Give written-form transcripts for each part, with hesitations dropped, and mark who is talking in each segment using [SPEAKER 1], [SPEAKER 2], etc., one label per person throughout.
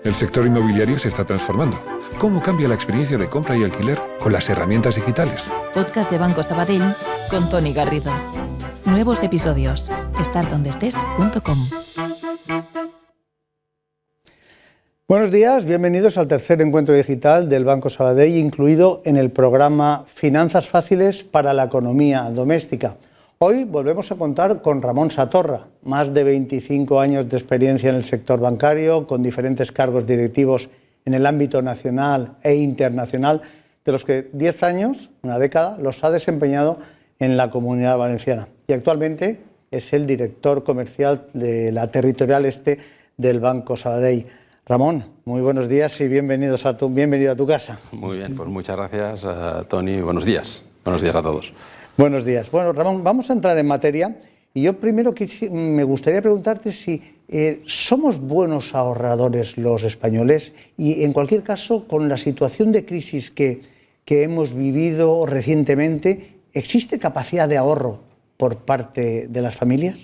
[SPEAKER 1] El sector inmobiliario se está transformando. ¿Cómo cambia la experiencia de compra y alquiler con las herramientas digitales?
[SPEAKER 2] Podcast de Banco Sabadell con Toni Garrido. Nuevos episodios. estardondestes.com.
[SPEAKER 3] Buenos días, bienvenidos al tercer encuentro digital del Banco Sabadell, incluido en el programa Finanzas Fáciles para la Economía Doméstica. Hoy volvemos a contar con Ramón Satorra, más de 25 años de experiencia en el sector bancario, con diferentes cargos directivos en el ámbito nacional e internacional, de los que 10 años, una década, los ha desempeñado en la Comunidad Valenciana. Y actualmente es el director comercial de la Territorial Este del Banco Sabadell. Ramón, muy buenos días y bienvenido a tu casa.
[SPEAKER 4] Muy bien, pues muchas gracias, Toni. Buenos días a todos.
[SPEAKER 3] Buenos días. Bueno, Ramón, vamos a entrar en materia y yo primero me gustaría preguntarte si somos buenos ahorradores los españoles y, en cualquier caso, con la situación de crisis que hemos vivido recientemente, ¿existe capacidad de ahorro por parte de las familias?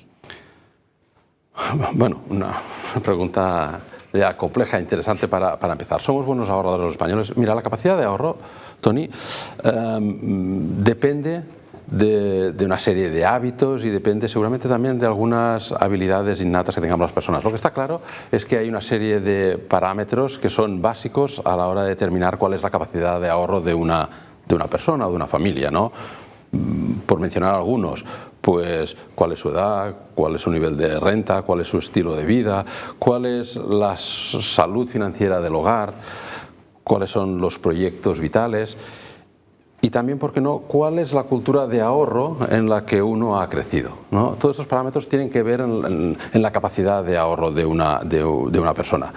[SPEAKER 4] Bueno, una pregunta ya compleja e interesante para empezar. ¿Somos buenos ahorradores los españoles? Mira, la capacidad de ahorro, Toni, depende de una serie de hábitos y depende seguramente también de algunas habilidades innatas que tengamos las personas. Lo que está claro es que hay una serie de parámetros que son básicos a la hora de determinar cuál es la capacidad de ahorro de una persona o de una familia, ¿no? Por mencionar algunos, pues cuál es su edad, cuál es su nivel de renta, cuál es su estilo de vida, cuál es la salud financiera del hogar, cuáles son los proyectos vitales. Y también, ¿por qué no?, cuál es la cultura de ahorro en la que uno ha crecido, ¿no? Todos estos parámetros tienen que ver en la capacidad de ahorro de una persona.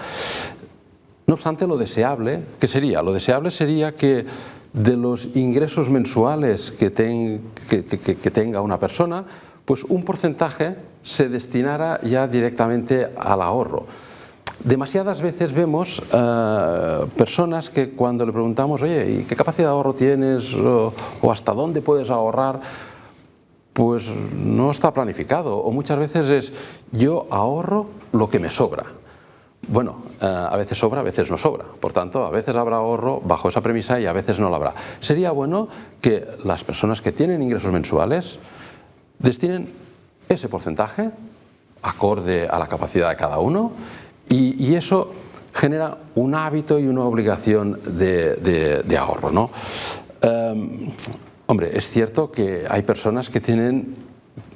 [SPEAKER 4] No obstante, lo deseable, ¿qué sería? Lo deseable sería que de los ingresos mensuales que tenga una persona, pues un porcentaje se destinara ya directamente al ahorro. Demasiadas veces vemos personas que cuando le preguntamos, oye, ¿y qué capacidad de ahorro tienes? O ¿hasta dónde puedes ahorrar? Pues no está planificado. O muchas veces es, yo ahorro lo que me sobra. Bueno, a veces sobra, a veces no sobra. Por tanto, a veces habrá ahorro bajo esa premisa y a veces no lo habrá. Sería bueno que las personas que tienen ingresos mensuales destinen ese porcentaje acorde a la capacidad de cada uno. Y eso genera un hábito y una obligación de ahorro, ¿no? Hombre, es cierto que hay personas que tienen,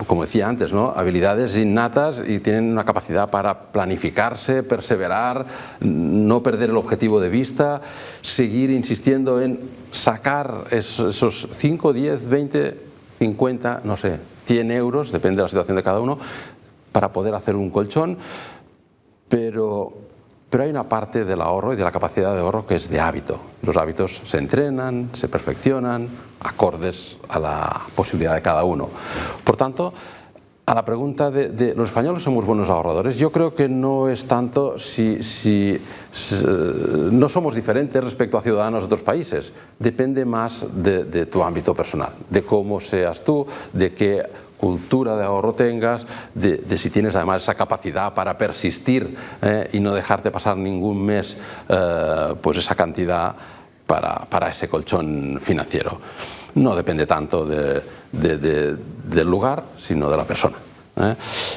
[SPEAKER 4] como decía antes, ¿no?, habilidades innatas y tienen una capacidad para planificarse, perseverar, no perder el objetivo de vista, seguir insistiendo en sacar esos 5, 10, 20, 50, no sé, 100 euros, depende de la situación de cada uno, para poder hacer un colchón. Pero hay una parte del ahorro y de la capacidad de ahorro que es de hábito. Los hábitos se entrenan, se perfeccionan, acordes a la posibilidad de cada uno. Por tanto, a la pregunta de ¿los españoles somos buenos ahorradores? Yo creo que no es tanto si no somos diferentes respecto a ciudadanos de otros países. Depende más de tu ámbito personal, de cómo seas tú, de qué cultura de ahorro tengas, de si tienes además esa capacidad para persistir y no dejarte pasar ningún mes pues esa cantidad para ese colchón financiero. No depende tanto del lugar, sino de la persona.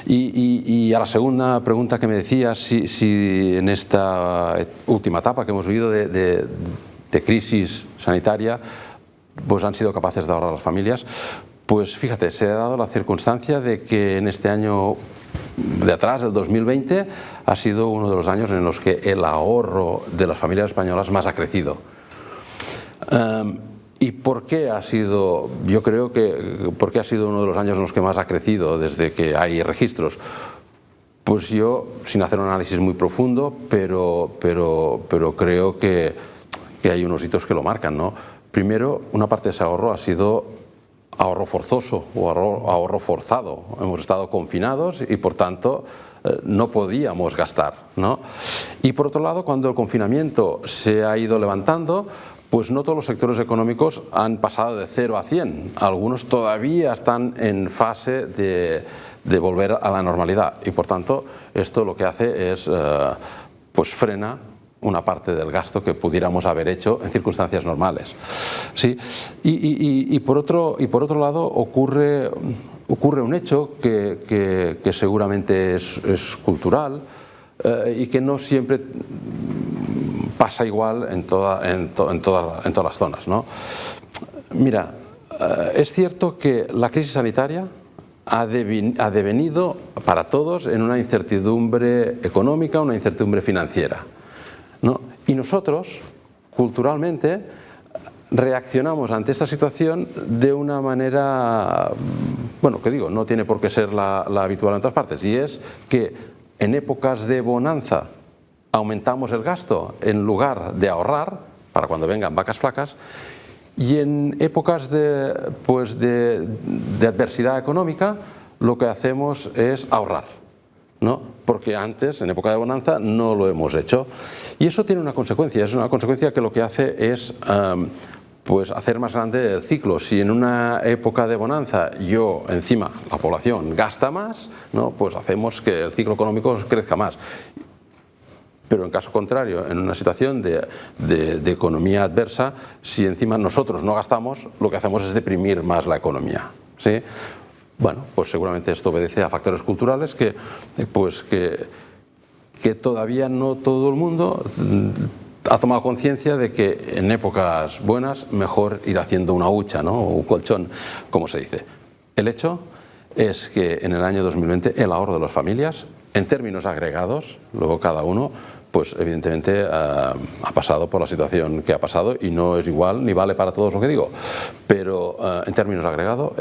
[SPEAKER 4] Y a la segunda pregunta que me decías, si en esta última etapa que hemos vivido de crisis sanitaria, pues han sido capaces de ahorrar las familias. Pues fíjate, se ha dado la circunstancia de que en este año de atrás, el 2020, ha sido uno de los años en los que el ahorro de las familias españolas más ha crecido. ¿Y por qué ha sido? Yo creo que porque ha sido uno de los años en los que más ha crecido desde que hay registros. Pues yo, sin hacer un análisis muy profundo, pero creo que hay unos hitos que lo marcan, ¿no? Primero, una parte de ese ahorro ha sido ahorro forzoso o ahorro forzado. Hemos estado confinados y, por tanto, no podíamos gastar, ¿no? Y por otro lado, cuando el confinamiento se ha ido levantando, pues no todos los sectores económicos han pasado de 0 a 100. Algunos todavía están en fase de volver a la normalidad y, por tanto, esto lo que hace es pues frena una parte del gasto que pudiéramos haber hecho en circunstancias normales. ¿Sí? Y por otro lado ocurre un hecho que seguramente es cultural y que no siempre pasa igual en todas las zonas, ¿no? Mira, es cierto que la crisis sanitaria ha devenido para todos en una incertidumbre económica, una incertidumbre financiera, ¿no? Y nosotros, culturalmente, reaccionamos ante esta situación de una manera, bueno, que digo, no tiene por qué ser la habitual en todas partes, y es que en épocas de bonanza aumentamos el gasto en lugar de ahorrar para cuando vengan vacas flacas, y en épocas de adversidad económica lo que hacemos es ahorrar, ¿no? Porque antes, en época de bonanza, no lo hemos hecho. Y eso tiene una consecuencia, es una consecuencia que lo que hace es pues hacer más grande el ciclo. Si en una época de bonanza encima la población gasta más, ¿no? Pues hacemos que el ciclo económico crezca más. Pero en caso contrario, en una situación de economía adversa, si encima nosotros no gastamos, lo que hacemos es deprimir más la economía, ¿sí? Bueno, pues seguramente esto obedece a factores culturales que todavía no todo el mundo ha tomado conciencia de que en épocas buenas mejor ir haciendo una hucha, ¿no? O un colchón, como se dice. El hecho es que en el año 2020 el ahorro de las familias, en términos agregados, luego cada uno, pues evidentemente ha pasado por la situación que ha pasado y no es igual ni vale para todos lo que digo, pero en términos agregados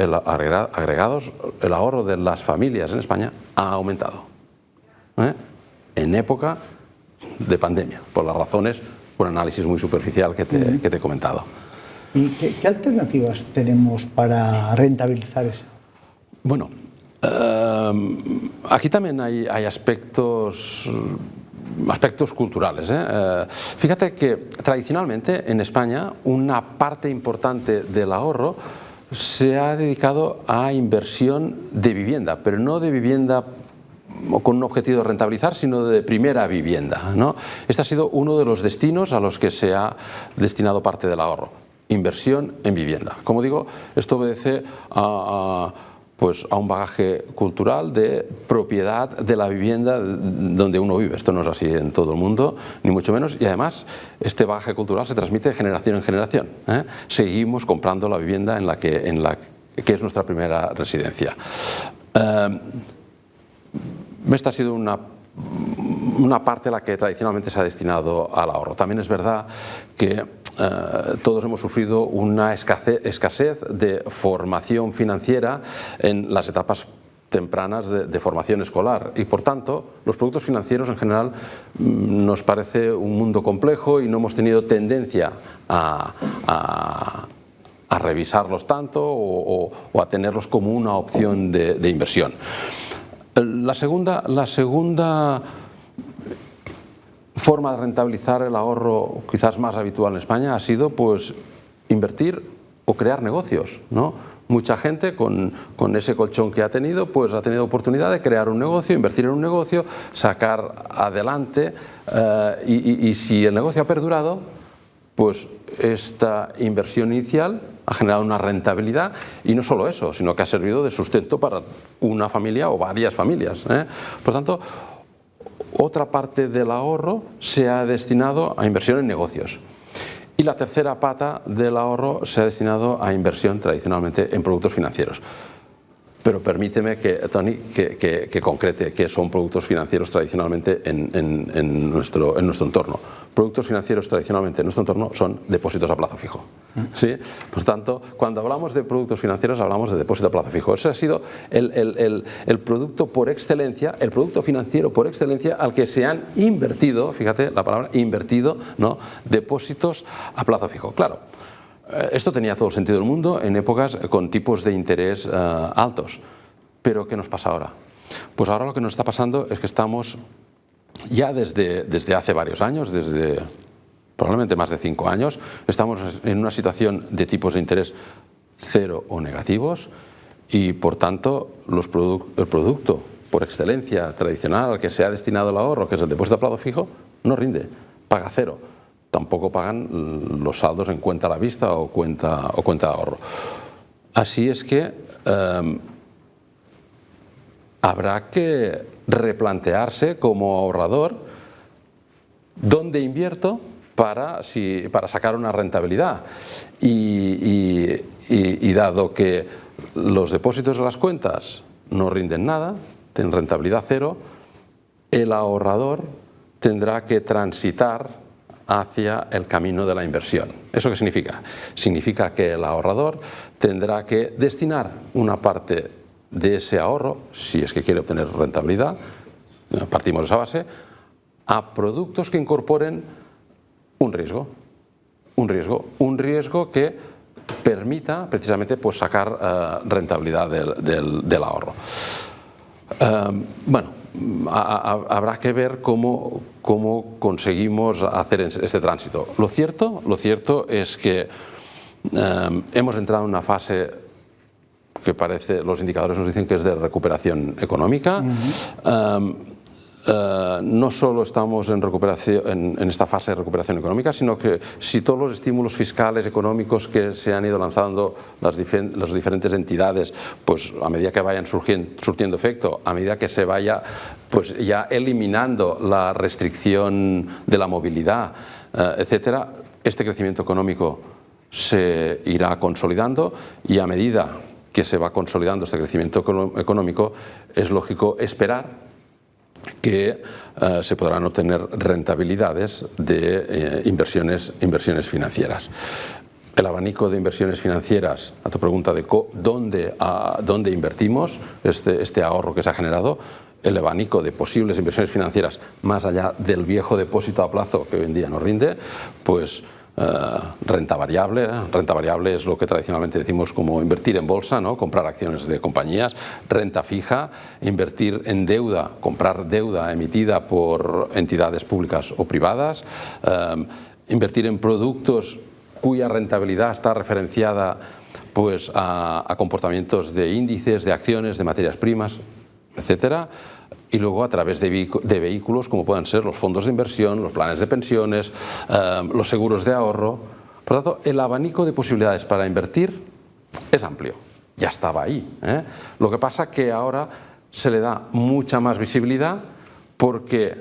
[SPEAKER 4] el ahorro de las familias en España ha aumentado, en época de pandemia, por las razones, un análisis muy superficial que te he comentado.
[SPEAKER 3] ¿Y qué alternativas tenemos para rentabilizar eso?
[SPEAKER 4] Bueno, aquí también hay aspectos culturales, Fíjate que tradicionalmente en España una parte importante del ahorro se ha dedicado a inversión de vivienda, pero no de vivienda con un objetivo de rentabilizar, sino de primera vivienda, ¿no? Este ha sido uno de los destinos a los que se ha destinado parte del ahorro, inversión en vivienda. Como digo, esto obedece a un bagaje cultural de propiedad de la vivienda donde uno vive. Esto no es así en todo el mundo, ni mucho menos, y además este bagaje cultural se transmite de generación en generación, Seguimos comprando la vivienda en la que es nuestra primera residencia. Esta ha sido una parte a la que tradicionalmente se ha destinado al ahorro. También es verdad que todos hemos sufrido una escasez de formación financiera en las etapas tempranas de formación escolar y por tanto los productos financieros en general nos parece un mundo complejo y no hemos tenido tendencia a revisarlos tanto o a tenerlos como una opción de inversión. La segunda forma de rentabilizar el ahorro quizás más habitual en España ha sido pues invertir o crear negocios, ¿no? Mucha gente con ese colchón que ha tenido pues ha tenido oportunidad de crear un negocio, invertir en un negocio, sacar adelante y si el negocio ha perdurado, pues esta inversión inicial ha generado una rentabilidad y no solo eso, sino que ha servido de sustento para una familia o varias familias, Por tanto, otra parte del ahorro se ha destinado a inversión en negocios. Y la tercera pata del ahorro se ha destinado a inversión tradicionalmente en productos financieros. Pero permíteme, Tony, que concrete qué son productos financieros tradicionalmente en nuestro entorno. Productos financieros tradicionalmente en nuestro entorno son depósitos a plazo fijo, ¿sí? Por tanto, cuando hablamos de productos financieros hablamos de depósito a plazo fijo. Ese ha sido el producto por excelencia, el producto financiero por excelencia al que se han invertido, fíjate la palabra invertido, ¿no? Depósitos a plazo fijo. Claro. Esto tenía todo el sentido del mundo en épocas con tipos de interés altos. Pero ¿qué nos pasa ahora? Pues ahora lo que nos está pasando es que estamos ya desde hace varios años, desde probablemente más de 5 años, estamos en una situación de tipos de interés cero o negativos y por tanto el producto por excelencia tradicional al que se ha destinado el ahorro, que es el depósito a plazo fijo, no rinde. paga cero. Tampoco pagan los saldos en cuenta a la vista o cuenta de ahorro. Así es que habrá que replantearse como ahorrador dónde invierto para sacar una rentabilidad. Y dado que los depósitos de las cuentas no rinden nada, tienen rentabilidad cero, el ahorrador tendrá que transitar hacia el camino de la inversión. ¿Eso qué significa? Significa que el ahorrador tendrá que destinar una parte de ese ahorro, si es que quiere obtener rentabilidad, partimos de esa base, a productos que incorporen un riesgo que permita precisamente pues, sacar rentabilidad del ahorro. Bueno, habrá que ver cómo conseguimos hacer este tránsito. Lo cierto es que hemos entrado en una fase que parece, los indicadores nos dicen que es de recuperación económica. No solo estamos en esta fase de recuperación económica, sino que si todos los estímulos fiscales, económicos que se han ido lanzando las diferentes entidades, pues a medida que vayan surtiendo efecto, a medida que se vaya pues ya eliminando la restricción de la movilidad, etcétera, este crecimiento económico se irá consolidando y a medida que se va consolidando este crecimiento económico es lógico esperar que se podrán obtener rentabilidades de inversiones financieras. El abanico de inversiones financieras, a tu pregunta de dónde invertimos este ahorro que se ha generado, el abanico de posibles inversiones financieras más allá del viejo depósito a plazo que hoy en día no rinde, pues renta variable es lo que tradicionalmente decimos como invertir en bolsa, ¿no? Comprar acciones de compañías, renta fija, invertir en deuda, comprar deuda emitida por entidades públicas o privadas, invertir en productos cuya rentabilidad está referenciada pues, a comportamientos de índices, de acciones, de materias primas, etcétera. Y luego a través de vehículos como puedan ser los fondos de inversión, los planes de pensiones, los seguros de ahorro. Por lo tanto, el abanico de posibilidades para invertir es amplio, ya estaba ahí, ¿eh? Lo que pasa es que ahora se le da mucha más visibilidad porque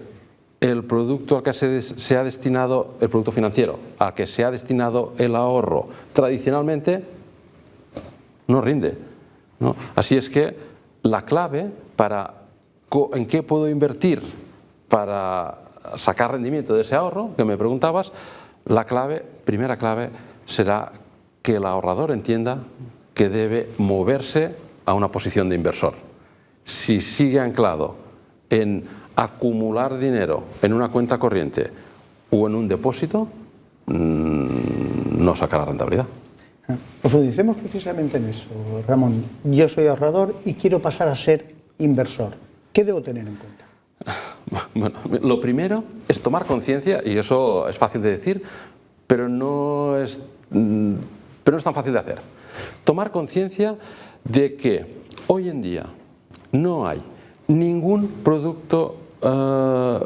[SPEAKER 4] el producto al que se ha destinado, el producto financiero, al que se ha destinado el ahorro tradicionalmente, no rinde, ¿no? Así es que la clave para ¿en qué puedo invertir para sacar rendimiento de ese ahorro que me preguntabas? La primera clave será que el ahorrador entienda que debe moverse a una posición de inversor. Si sigue anclado en acumular dinero en una cuenta corriente o en un depósito, no sacará rentabilidad.
[SPEAKER 3] Profundicemos precisamente en eso, Ramón. Yo soy ahorrador y quiero pasar a ser inversor. ¿Qué debo tener en cuenta?
[SPEAKER 4] Bueno, lo primero es tomar conciencia, y eso es fácil de decir, pero no es tan fácil de hacer. Tomar conciencia de que hoy en día no hay ningún producto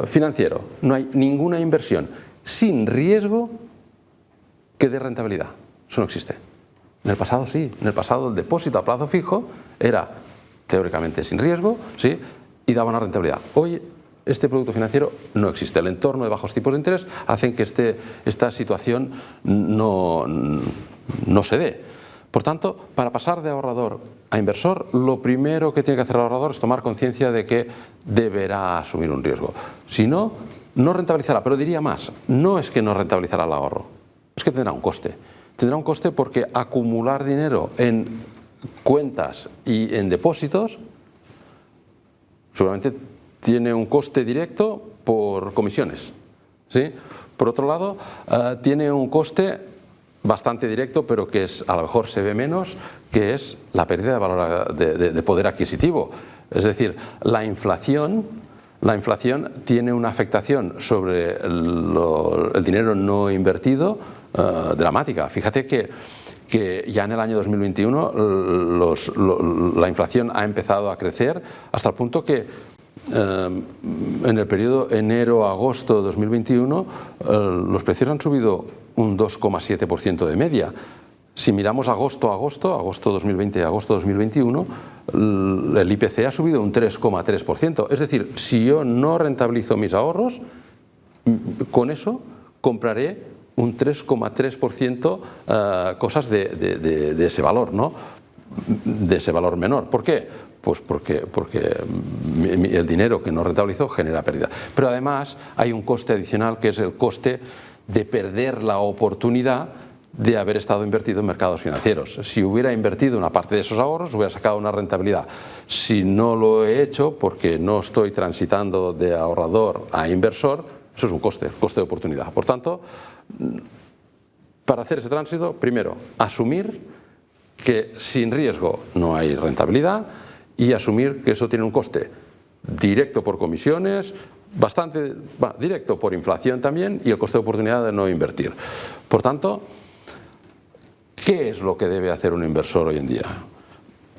[SPEAKER 4] financiero, no hay ninguna inversión sin riesgo que dé rentabilidad. Eso no existe. En el pasado sí, en el pasado el depósito a plazo fijo era teóricamente sin riesgo, ¿sí? Y daba una rentabilidad. Hoy este producto financiero no existe. El entorno de bajos tipos de interés hacen que esta situación no se dé. Por tanto, para pasar de ahorrador a inversor, lo primero que tiene que hacer el ahorrador es tomar conciencia de que deberá asumir un riesgo. Si no, no rentabilizará. Pero diría más, no es que no rentabilizará el ahorro, es que tendrá un coste. Tendrá un coste porque acumular dinero en cuentas y en depósitos seguramente tiene un coste directo por comisiones, ¿sí? Por otro lado, tiene un coste bastante directo, pero que a lo mejor se ve menos, que es la pérdida de valor de poder adquisitivo. Es decir, la inflación tiene una afectación sobre el dinero no invertido dramática. Fíjate que ya en el año 2021 la inflación ha empezado a crecer hasta el punto que en el periodo enero-agosto de 2021 los precios han subido un 2,7% de media. Si miramos agosto 2020 y agosto 2021, el IPC ha subido un 3,3%. Es decir, si yo no rentabilizo mis ahorros, con eso compraré un 3,3% cosas de ese valor, ¿no? De ese valor menor. ¿Por qué? Pues porque el dinero que no rentabilizó genera pérdida. Pero además hay un coste adicional, que es el coste de perder la oportunidad de haber estado invertido en mercados financieros. Si hubiera invertido una parte de esos ahorros, hubiera sacado una rentabilidad. Si no lo he hecho porque no estoy transitando de ahorrador a inversor, eso es un coste de oportunidad. Por tanto, para hacer ese tránsito, primero, asumir que sin riesgo no hay rentabilidad y asumir que eso tiene un coste directo por comisiones, directo por inflación también, y el coste de oportunidad de no invertir. Por tanto, ¿qué es lo que debe hacer un inversor hoy en día?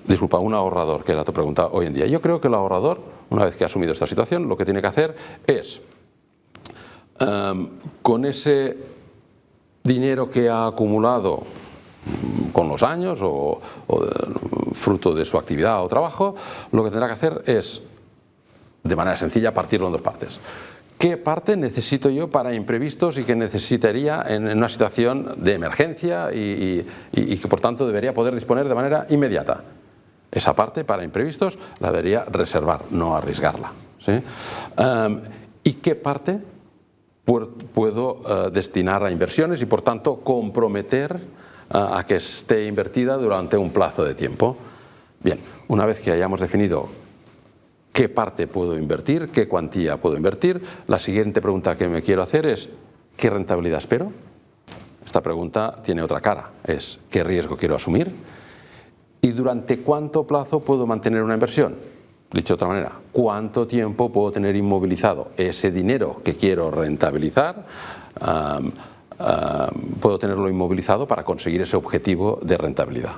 [SPEAKER 4] Disculpa, un ahorrador, que era tu pregunta hoy en día. Yo creo que el ahorrador, una vez que ha asumido esta situación, lo que tiene que hacer es, con ese dinero que ha acumulado con los años o fruto de su actividad o trabajo, lo que tendrá que hacer es, de manera sencilla, partirlo en dos partes. ¿Qué parte necesito yo para imprevistos y que necesitaría en una situación de emergencia y que por tanto debería poder disponer de manera inmediata? Esa parte para imprevistos la debería reservar, no arriesgarla, ¿sí? ¿Y qué parte puedo destinar a inversiones y por tanto comprometer a que esté invertida durante un plazo de tiempo? Bien, una vez que hayamos definido qué parte puedo invertir, qué cuantía puedo invertir, la siguiente pregunta que me quiero hacer es ¿qué rentabilidad espero? Esta pregunta tiene otra cara, es ¿qué riesgo quiero asumir? ¿Y durante cuánto plazo puedo mantener una inversión? Dicho de otra manera, ¿cuánto tiempo puedo tener inmovilizado ese dinero que quiero rentabilizar? Puedo tenerlo inmovilizado para conseguir ese objetivo de rentabilidad.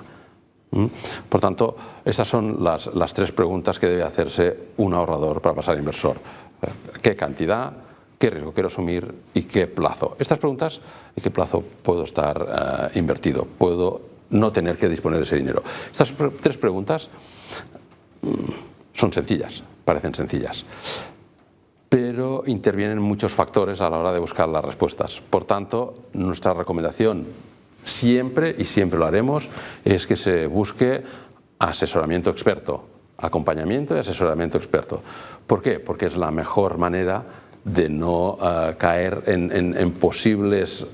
[SPEAKER 4] Por tanto, estas son las tres preguntas que debe hacerse un ahorrador para pasar a inversor. ¿Qué cantidad? ¿Qué riesgo quiero asumir? ¿Y qué plazo? Estas preguntas, ¿y qué plazo puedo estar invertido? ¿Puedo no tener que disponer de ese dinero? Estas tres preguntas son sencillas, parecen sencillas, pero intervienen muchos factores a la hora de buscar las respuestas. Por tanto, nuestra recomendación siempre, y siempre lo haremos, es que se busque asesoramiento experto, acompañamiento y asesoramiento experto. ¿Por qué? Porque es la mejor manera de no caer en posibles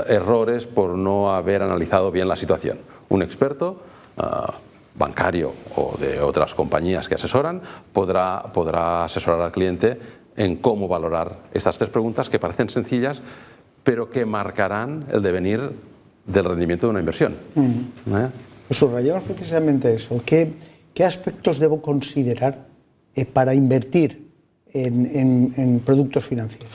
[SPEAKER 4] errores por no haber analizado bien la situación. Un experto bancario o de otras compañías que asesoran podrá asesorar al cliente en cómo valorar estas tres preguntas que parecen sencillas, pero que marcarán el devenir del rendimiento de una inversión.
[SPEAKER 3] Subrayamos precisamente eso. ¿Qué aspectos debo considerar para invertir en productos financieros?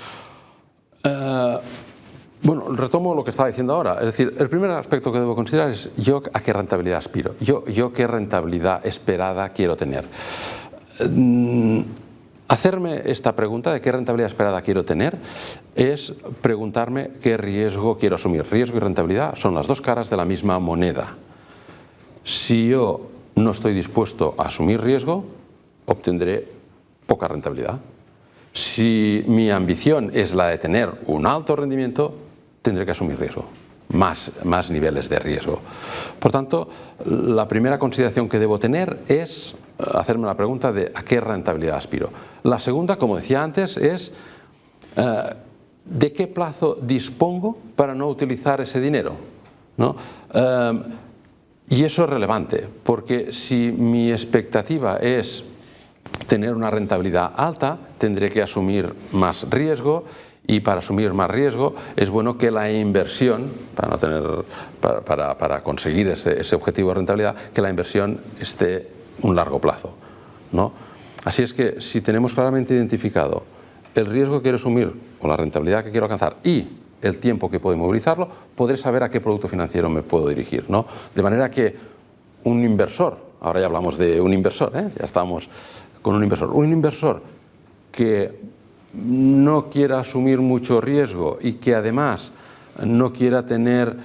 [SPEAKER 4] Bueno, retomo lo que estaba diciendo ahora. Es decir, el primer aspecto que debo considerar es yo a qué rentabilidad aspiro, yo qué rentabilidad esperada quiero tener. Hacerme esta pregunta de qué rentabilidad esperada quiero tener es preguntarme qué riesgo quiero asumir. Riesgo y rentabilidad son las dos caras de la misma moneda. Si yo no estoy dispuesto a asumir riesgo, obtendré poca rentabilidad. Si mi ambición es la de tener un alto rendimiento, tendré que asumir riesgo, más niveles de riesgo. Por tanto, la primera consideración que debo tener es hacerme la pregunta de a qué rentabilidad aspiro. La segunda, como decía antes, es de qué plazo dispongo para no utilizar ese dinero, ¿no? Y eso es relevante, porque si mi expectativa es tener una rentabilidad alta, tendré que asumir más riesgo, y para asumir más riesgo es bueno que la inversión, para conseguir ese objetivo de rentabilidad, que la inversión esté un largo plazo, ¿no? Así es que si tenemos claramente identificado el riesgo que quiero asumir o la rentabilidad que quiero alcanzar y el tiempo que puedo inmovilizarlo, podré saber a qué producto financiero me puedo dirigir, ¿no? De manera que un inversor, ahora ya hablamos de un inversor, ya estamos con un inversor que no quiera asumir mucho riesgo y que además no quiera tener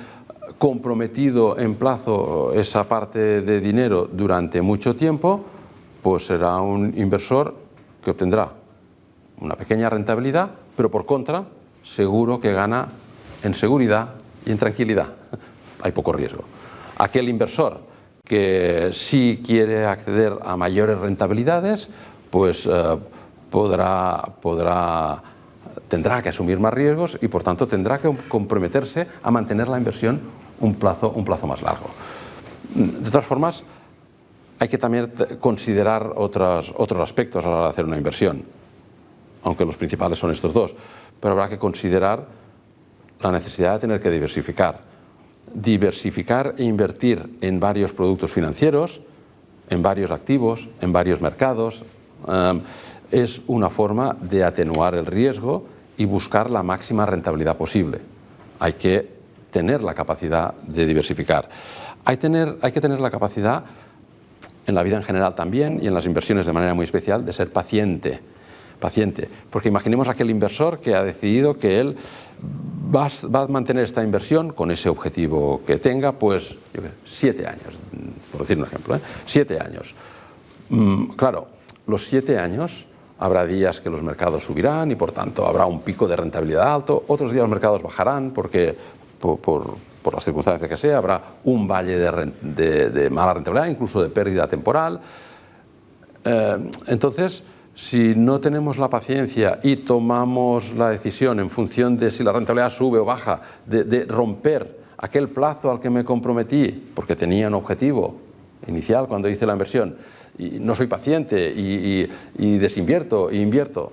[SPEAKER 4] comprometido en plazo esa parte de dinero durante mucho tiempo, pues será un inversor que obtendrá una pequeña rentabilidad, pero por contra seguro que gana en seguridad y en tranquilidad. Hay poco riesgo. Aquel inversor que sí quiere acceder a mayores rentabilidades, pues tendrá que asumir más riesgos y por tanto tendrá que comprometerse a mantener la inversión un plazo más largo. De todas formas, hay que también considerar otros aspectos a la hora de hacer una inversión, aunque los principales son estos dos, pero habrá que considerar la necesidad de tener que diversificar. Diversificar e invertir en varios productos financieros, en varios activos, en varios mercados, es una forma de atenuar el riesgo y buscar la máxima rentabilidad posible. Hay que tener la capacidad de diversificar. Hay que tener la capacidad, en la vida en general también, y en las inversiones de manera muy especial, de ser paciente. Porque imaginemos aquel inversor que ha decidido que él va a mantener esta inversión con ese objetivo que tenga, pues 7 años, por decir un ejemplo, 7 años. Claro, los 7 años habrá días que los mercados subirán y por tanto habrá un pico de rentabilidad alto, otros días los mercados bajarán porque por las circunstancias que sea, habrá un valle de mala rentabilidad, incluso de pérdida temporal. Entonces, si no tenemos la paciencia y tomamos la decisión en función de si la rentabilidad sube o baja, de romper aquel plazo al que me comprometí, porque tenía un objetivo inicial cuando hice la inversión, y no soy paciente y desinvierto e invierto,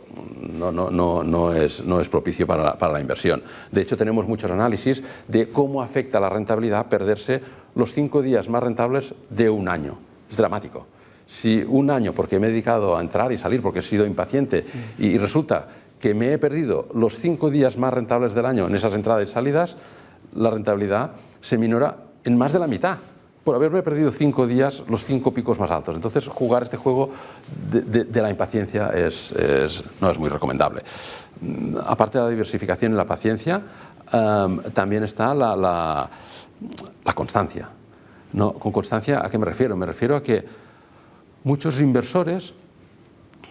[SPEAKER 4] no es propicio para la inversión. De hecho, tenemos muchos análisis de cómo afecta la rentabilidad perderse los 5 días más rentables de un año. Es dramático. Si un año, porque me he dedicado a entrar y salir, porque he sido impaciente, y resulta que me he perdido los 5 días más rentables del año en esas entradas y salidas, la rentabilidad se minora en más de la mitad, por haberme perdido 5 días los 5 picos más altos. Entonces, jugar este juego de la impaciencia no es muy recomendable. Aparte de la diversificación y la paciencia, también está la constancia. ¿No? ¿Con constancia a qué me refiero? Me refiero a que muchos inversores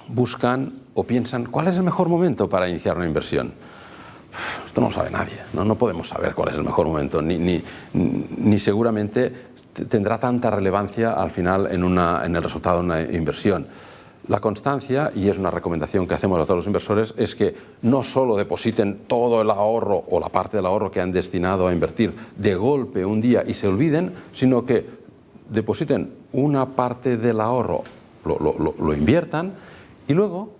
[SPEAKER 4] buscan o piensan cuál es el mejor momento para iniciar una inversión. Esto no lo sabe nadie, no podemos saber cuál es el mejor momento, ni seguramente tendrá tanta relevancia al final en el resultado de una inversión. La constancia, y es una recomendación que hacemos a todos los inversores, es que no solo depositen todo el ahorro o la parte del ahorro que han destinado a invertir de golpe un día y se olviden, sino que depositen una parte del ahorro, lo inviertan y luego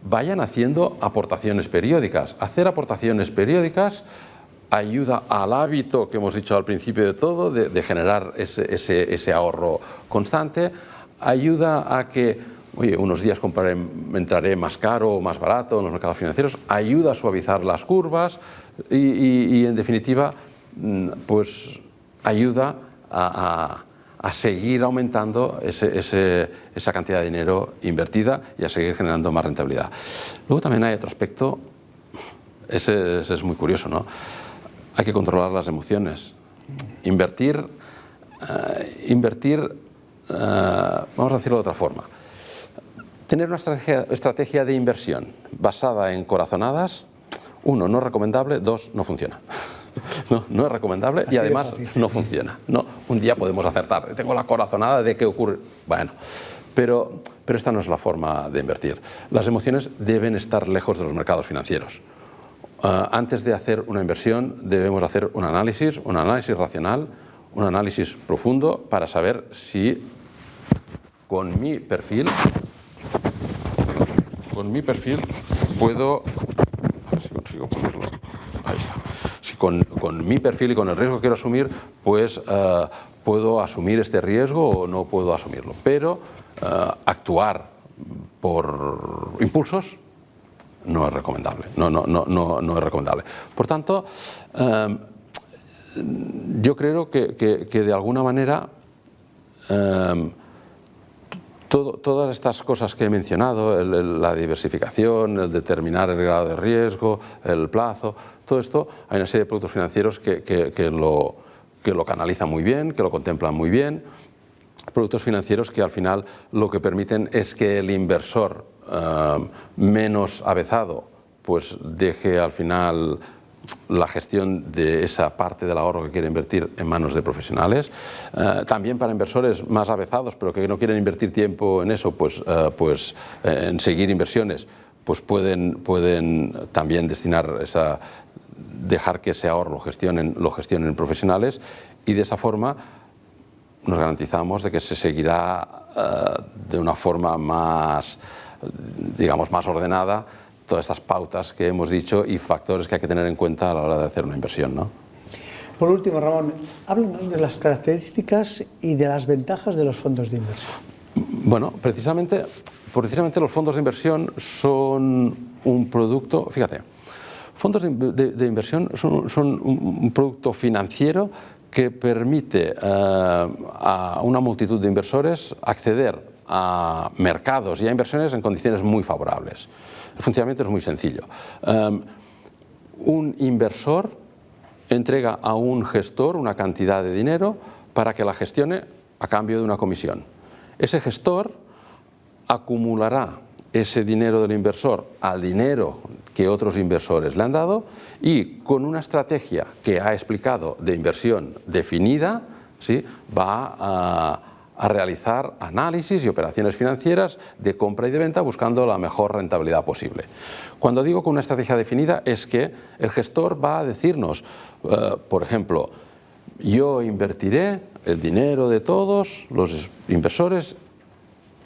[SPEAKER 4] vayan haciendo aportaciones periódicas. Hacer aportaciones periódicas ayuda al hábito que hemos dicho al principio de todo, de generar ese ahorro constante, ayuda a que, oye, unos días entraré más caro o más barato en los mercados financieros, ayuda a suavizar las curvas y en definitiva, pues ayuda a seguir aumentando esa cantidad de dinero invertida y a seguir generando más rentabilidad. Luego también hay otro aspecto, ese es muy curioso, ¿no? Hay que controlar las emociones. Invertir, vamos a decirlo de otra forma. Tener una estrategia de inversión basada en corazonadas, 1, no es recomendable, 2, no funciona. No es recomendable y además no funciona. No, un día podemos acertar. Tengo la corazonada de qué ocurre. Bueno, pero esta no es la forma de invertir. Las emociones deben estar lejos de los mercados financieros. Antes de hacer una inversión debemos hacer un análisis racional, un análisis profundo para saber si con mi perfil puedo, a ver si consigo ponerlo, ahí está. Si con mi perfil y con el riesgo que quiero asumir, pues puedo asumir este riesgo o no puedo asumirlo. Pero actuar por impulsos no es recomendable, no es recomendable. Por tanto, yo creo que de alguna manera Todas estas cosas que he mencionado, la diversificación, el determinar el grado de riesgo, el plazo, todo esto, hay una serie de productos financieros que lo canalizan muy bien, que lo contemplan muy bien. Productos financieros que al final lo que permiten es que el inversor menos avezado pues deje al final la gestión de esa parte del ahorro que quiere invertir en manos de profesionales. También para inversores más avezados, pero que no quieren invertir tiempo en eso, pues en seguir inversiones, pues pueden también dejar que ese ahorro lo gestionen profesionales, y de esa forma nos garantizamos de que se seguirá de una forma más, digamos, más ordenada todas estas pautas que hemos dicho y factores que hay que tener en cuenta a la hora de hacer una inversión, ¿no?
[SPEAKER 3] Por último, Ramón, háblanos de las características y de las ventajas de los fondos de inversión.
[SPEAKER 4] Bueno, precisamente los fondos de inversión son un producto, fíjate, fondos de inversión son un producto financiero que permite a una multitud de inversores acceder a mercados y a inversiones en condiciones muy favorables. El funcionamiento es muy sencillo. Un inversor entrega a un gestor una cantidad de dinero para que la gestione a cambio de una comisión. Ese gestor acumulará ese dinero del inversor al dinero que otros inversores le han dado, y con una estrategia que ha explicado de inversión definida, ¿sí?, va a realizar análisis y operaciones financieras de compra y de venta buscando la mejor rentabilidad posible. Cuando digo con una estrategia definida es que el gestor va a decirnos, por ejemplo, yo invertiré el dinero de todos los inversores,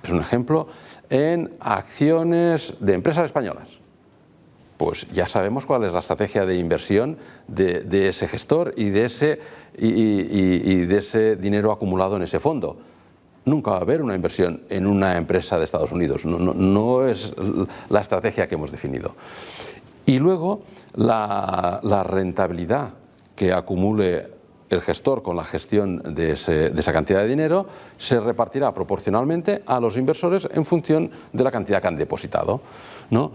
[SPEAKER 4] es un ejemplo, en acciones de empresas españolas. Pues ya sabemos cuál es la estrategia de inversión de ese gestor y de ese dinero acumulado en ese fondo. Nunca va a haber una inversión en una empresa de Estados Unidos, no es la estrategia que hemos definido. Y luego la rentabilidad que acumule el gestor con la gestión de esa cantidad de dinero se repartirá proporcionalmente a los inversores en función de la cantidad que han depositado, ¿no?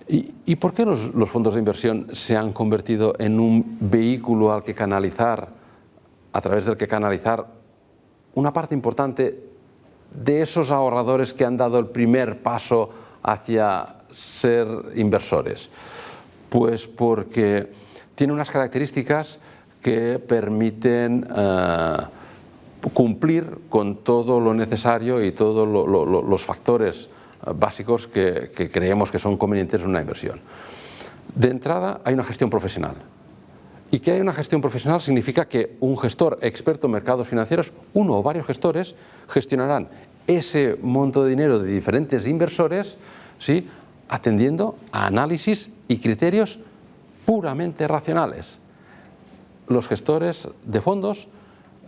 [SPEAKER 4] ¿Y por qué los fondos de inversión se han convertido en un vehículo a través del que canalizar una parte importante de esos ahorradores que han dado el primer paso hacia ser inversores? Pues porque tiene unas características que permiten cumplir con todo lo necesario y todos los factores básicos que creemos que son convenientes en una inversión. De entrada, hay una gestión profesional. Y que hay una gestión profesional significa que un gestor experto en mercados financieros, uno o varios gestores, gestionarán ese monto de dinero de diferentes inversores, ¿sí?, atendiendo a análisis y criterios puramente racionales. Los gestores de fondos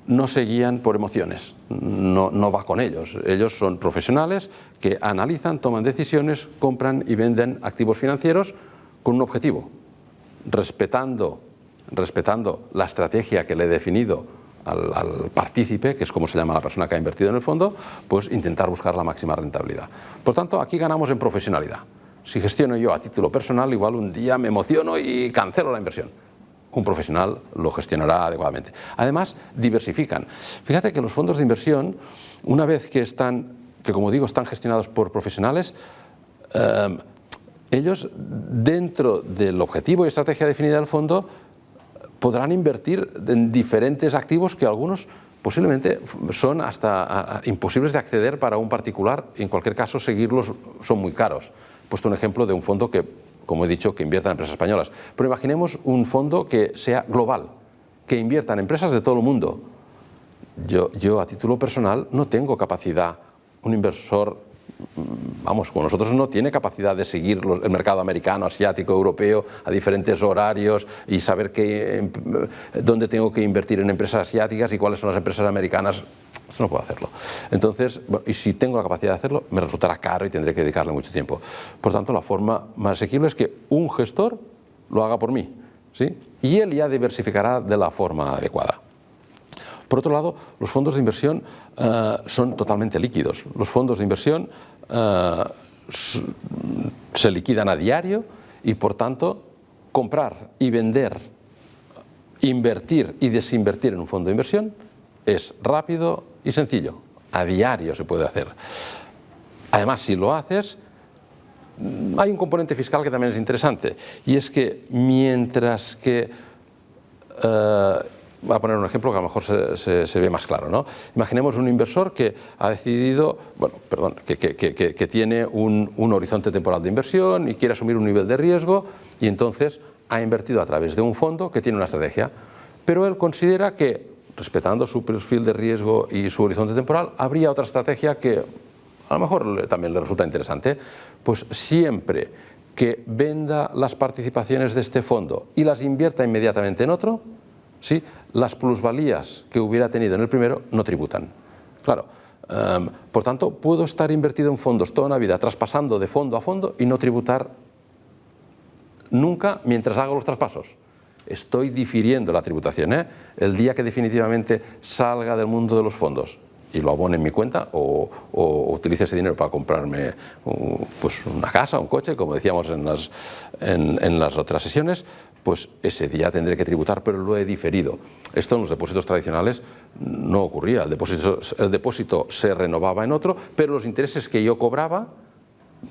[SPEAKER 4] no se guían por emociones, no va con ellos. Ellos son profesionales que analizan, toman decisiones, compran y venden activos financieros con un objetivo, respetando la estrategia que le he definido al partícipe, que es como se llama la persona que ha invertido en el fondo, pues intentar buscar la máxima rentabilidad. Por tanto, aquí ganamos en profesionalidad. Si gestiono yo a título personal, igual un día me emociono y cancelo la inversión. Un profesional lo gestionará adecuadamente. Además, diversifican. Fíjate que los fondos de inversión, una vez que como digo, están gestionados por profesionales, ellos, dentro del objetivo y estrategia definida del fondo, podrán invertir en diferentes activos que algunos posiblemente son hasta imposibles de acceder para un particular, y en cualquier caso seguirlos son muy caros. He puesto un ejemplo de un fondo que, como he dicho, que invierta en empresas españolas. Pero imaginemos un fondo que sea global, que invierta en empresas de todo el mundo. Yo a título personal no tengo capacidad, un inversor, como nosotros, no tiene capacidad de seguir el mercado americano, asiático, europeo a diferentes horarios y saber dónde tengo que invertir en empresas asiáticas y cuáles son las empresas americanas. Eso no puedo hacerlo. Entonces, y si tengo la capacidad de hacerlo, me resultará caro y tendré que dedicarle mucho tiempo. Por tanto, la forma más asequible es que un gestor lo haga por mí, ¿sí?, y él ya diversificará de la forma adecuada. Por otro lado, los fondos de inversión son totalmente líquidos. Los fondos de inversión se liquidan a diario y, por tanto, comprar y vender, invertir y desinvertir en un fondo de inversión es rápido y sencillo. A diario se puede hacer. Además, si lo haces, hay un componente fiscal que también es interesante, y es que mientras que voy a poner un ejemplo que a lo mejor se ve más claro, ¿no? Imaginemos un inversor que ha decidido, que tiene un horizonte temporal de inversión y quiere asumir un nivel de riesgo, y entonces ha invertido a través de un fondo que tiene una estrategia, pero él considera que, respetando su perfil de riesgo y su horizonte temporal, habría otra estrategia que a lo mejor también le resulta interesante. Pues siempre que venda las participaciones de este fondo y las invierta inmediatamente en otro, ¿sí?, las plusvalías que hubiera tenido en el primero no tributan. Claro, por tanto, puedo estar invertido en fondos toda una vida traspasando de fondo a fondo y no tributar nunca mientras hago los traspasos. Estoy difiriendo la tributación, ¿eh? El día que definitivamente salga del mundo de los fondos y lo abone en mi cuenta o utilice ese dinero para comprarme pues una casa, un coche, como decíamos en las otras sesiones, pues ese día tendré que tributar, pero lo he diferido. Esto en los depósitos tradicionales no ocurría. El depósito se renovaba en otro, pero los intereses que yo cobraba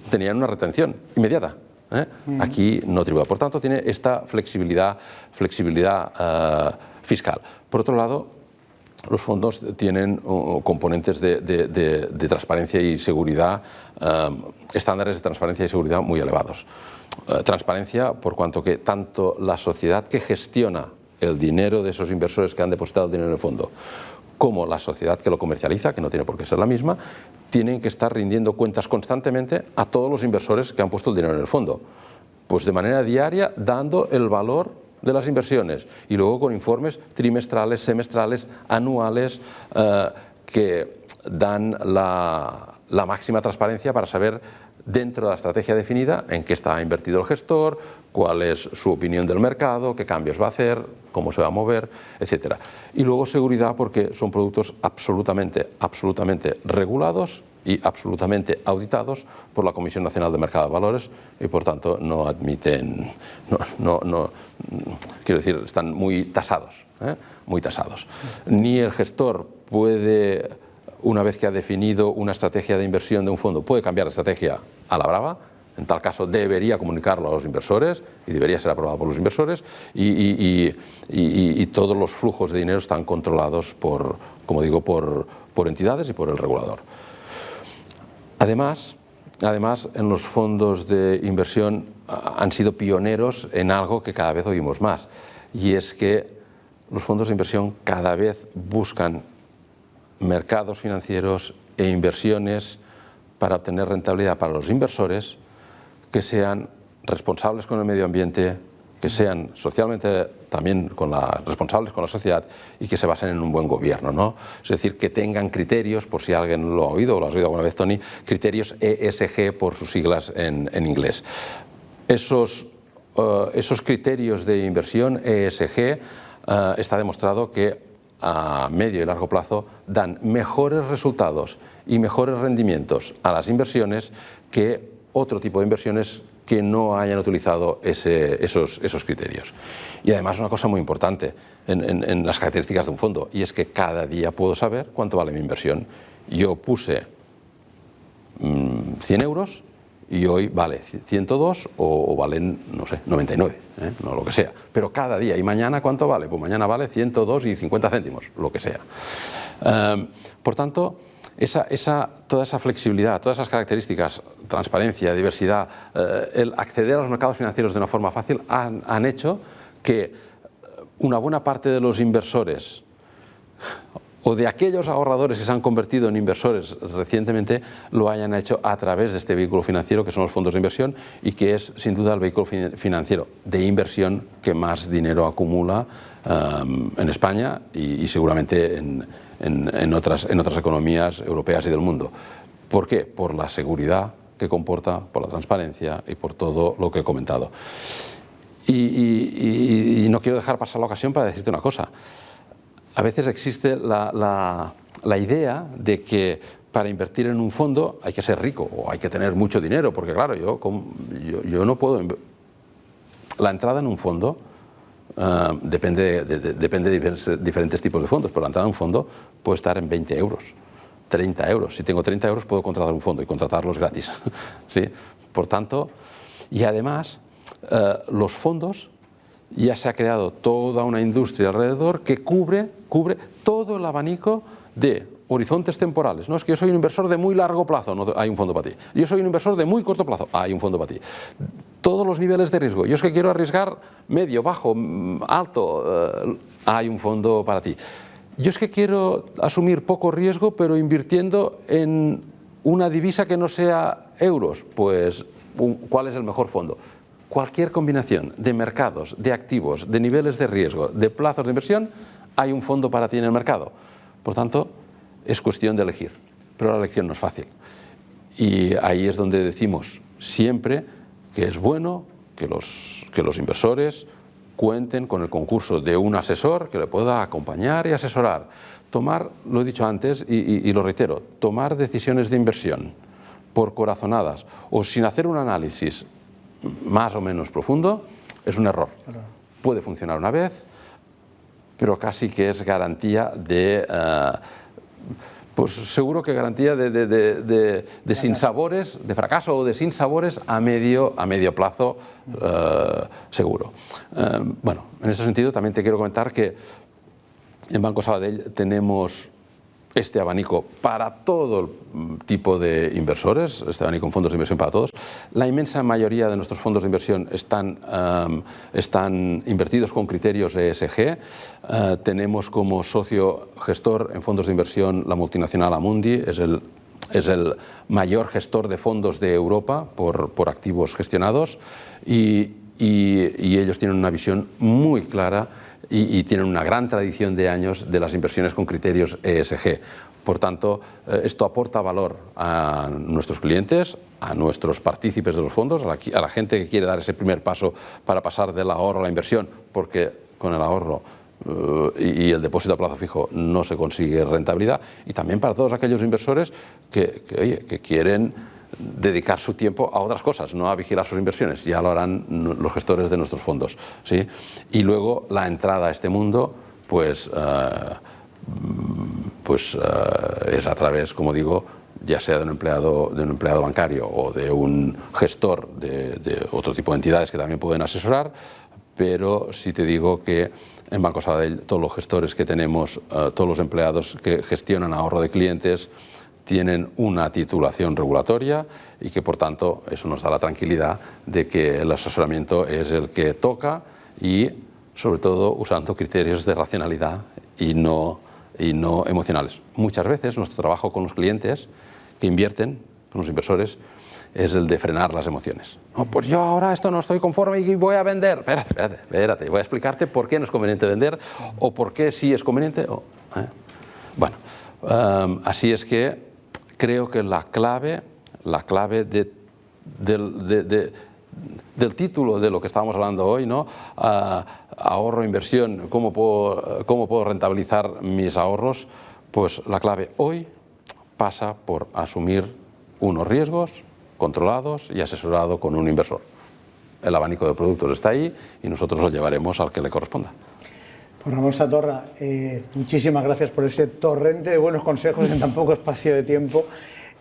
[SPEAKER 4] tenían una retención inmediata, ¿eh? Aquí no tributa. Por tanto, tiene esta flexibilidad fiscal. Por otro lado, los fondos tienen componentes de transparencia y seguridad, estándares de transparencia y seguridad muy elevados. Transparencia por cuanto que tanto la sociedad que gestiona el dinero de esos inversores que han depositado el dinero en el fondo, como la sociedad que lo comercializa, que no tiene por qué ser la misma, tienen que estar rindiendo cuentas constantemente a todos los inversores que han puesto el dinero en el fondo. Pues de manera diaria, dando el valor de las inversiones y luego con informes trimestrales, semestrales, anuales, que dan la máxima transparencia para saber, dentro de la estrategia definida, en qué está invertido el gestor, cuál es su opinión del mercado, qué cambios va a hacer, cómo se va a mover, etc. Y luego seguridad, porque son productos absolutamente regulados y absolutamente auditados por la Comisión Nacional de Mercado de Valores y, por tanto, no admiten, quiero decir, están muy tasados, muy tasados. Ni el gestor puede, una vez que ha definido una estrategia de inversión de un fondo, puede cambiar de estrategia a la brava. En tal caso debería comunicarlo a los inversores y debería ser aprobado por los inversores, y todos los flujos de dinero están controlados por, como digo, por entidades y por el regulador. Además, en los fondos de inversión han sido pioneros en algo que cada vez oímos más, y es que los fondos de inversión cada vez buscan mercados financieros e inversiones para obtener rentabilidad para los inversores que sean responsables con el medio ambiente, que sean socialmente también responsables con la sociedad y que se basen en un buen gobierno, ¿no? Es decir, que tengan criterios, por si alguien lo ha oído o lo has oído alguna vez, Tony, criterios ESG por sus siglas en inglés. Esos criterios de inversión ESG está demostrado que a medio y largo plazo dan mejores resultados y mejores rendimientos a las inversiones que otro tipo de inversiones que no hayan utilizado esos criterios. Y además una cosa muy importante en las características de un fondo, y es que cada día puedo saber cuánto vale mi inversión. Yo puse 100 euros y hoy vale 102 o valen, no sé, 99, no lo que sea. Pero cada día. ¿Y mañana cuánto vale? Pues mañana vale 102 y 50 céntimos, lo que sea. Por tanto, toda esa flexibilidad, todas esas características, transparencia, diversidad, el acceder a los mercados financieros de una forma fácil han hecho que una buena parte de los inversores o de aquellos ahorradores que se han convertido en inversores recientemente lo hayan hecho a través de este vehículo financiero que son los fondos de inversión, y que es sin duda el vehículo financiero de inversión que más dinero acumula en España y seguramente en otras economías europeas y del mundo. ¿Por qué? Por la seguridad que comporta, por la transparencia y por todo lo que he comentado. Y no quiero dejar pasar la ocasión para decirte una cosa. a veces existe la idea de que para invertir en un fondo hay que ser rico o hay que tener mucho dinero, porque claro, yo no puedo... La entrada en un fondo depende de diferentes tipos de fondos, pero la entrada en un fondo puede estar en 20 euros, 30 euros. Si tengo 30 euros puedo contratar un fondo y contratarlos gratis. ¿Sí? Por tanto, y además los fondos, ya se ha creado toda una industria alrededor que cubre todo el abanico de horizontes temporales. No es que yo soy un inversor de muy largo plazo, no hay un fondo para ti. Yo soy un inversor de muy corto plazo, hay un fondo para ti. Todos los niveles de riesgo. Yo es que quiero arriesgar medio, bajo, alto, hay un fondo para ti. Yo es que quiero asumir poco riesgo, pero invirtiendo en una divisa que no sea euros, pues ¿cuál es el mejor fondo? Cualquier combinación de mercados, de activos, de niveles de riesgo, de plazos de inversión, hay un fondo para ti en el mercado. Por tanto, es cuestión de elegir, pero la elección no es fácil. Y ahí es donde decimos siempre que es bueno que los inversores cuenten con el concurso de un asesor que le pueda acompañar y asesorar. Tomar, lo he dicho antes y lo reitero, tomar decisiones de inversión por corazonadas o sin hacer un análisis más o menos profundo es un error. Puede funcionar una vez, pero casi que es garantía de... pues seguro que garantía de sinsabores, de fracaso o de sinsabores a medio plazo, seguro. Bueno, en ese sentido también te quiero comentar que en Banco Sabadell tenemos este abanico para todo el tipo de inversores, este abanico en fondos de inversión para todos. La inmensa mayoría de nuestros fondos de inversión están invertidos con criterios ESG. Tenemos como socio gestor en fondos de inversión la multinacional Amundi, es el mayor gestor de fondos de Europa por activos gestionados y ellos tienen una visión muy clara y tienen una gran tradición de años de las inversiones con criterios ESG. Por tanto, esto aporta valor a nuestros clientes, a nuestros partícipes de los fondos, a la gente que quiere dar ese primer paso para pasar del ahorro a la inversión, porque con el ahorro y el depósito a plazo fijo no se consigue rentabilidad, y también para todos aquellos inversores que quieren dedicar su tiempo a otras cosas, no a vigilar sus inversiones. Ya lo harán los gestores de nuestros fondos, ¿sí? Y luego la entrada a este mundo, pues es a través, como digo, ya sea de un empleado bancario o de un gestor de otro tipo de entidades que también pueden asesorar, pero sí te digo que en Banco Sabadell todos los gestores que tenemos, todos los empleados que gestionan ahorro de clientes, tienen una titulación regulatoria y que por tanto eso nos da la tranquilidad de que el asesoramiento es el que toca y sobre todo usando criterios de racionalidad y no emocionales. Muchas veces nuestro trabajo con los clientes que invierten, con los inversores, es el de frenar las emociones. No, pues yo ahora esto no estoy conforme y voy a vender. Espérate, voy a explicarte por qué no es conveniente vender o por qué sí es conveniente. Bueno, así es que creo que la clave del título de lo que estábamos hablando hoy, ¿no? Ahorro, inversión, ¿cómo puedo rentabilizar mis ahorros? Pues la clave hoy pasa por asumir unos riesgos controlados y asesorado con un inversor. El abanico de productos está ahí y nosotros lo llevaremos al que le corresponda.
[SPEAKER 3] Pues Ramón Satorra, muchísimas gracias por ese torrente de buenos consejos en tan poco espacio de tiempo.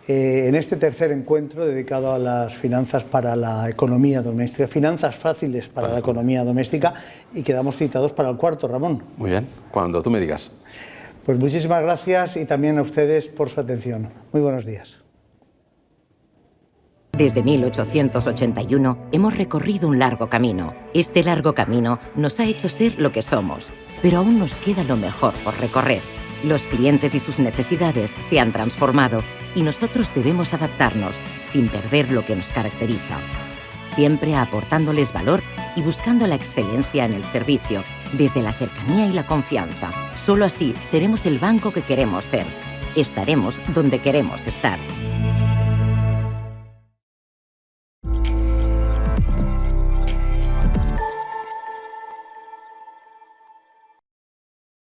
[SPEAKER 3] En este tercer encuentro dedicado a las finanzas para la economía doméstica, finanzas fáciles para la economía doméstica, y quedamos citados para el cuarto, Ramón.
[SPEAKER 4] Muy bien, cuando tú me digas.
[SPEAKER 3] Pues muchísimas gracias y también a ustedes por su atención. Muy buenos días.
[SPEAKER 5] Desde 1881 hemos recorrido un largo camino. Este largo camino nos ha hecho ser lo que somos, pero aún nos queda lo mejor por recorrer. Los clientes y sus necesidades se han transformado y nosotros debemos adaptarnos sin perder lo que nos caracteriza. Siempre aportándoles valor y buscando la excelencia en el servicio, desde la cercanía y la confianza. Solo así seremos el banco que queremos ser. Estaremos donde queremos estar.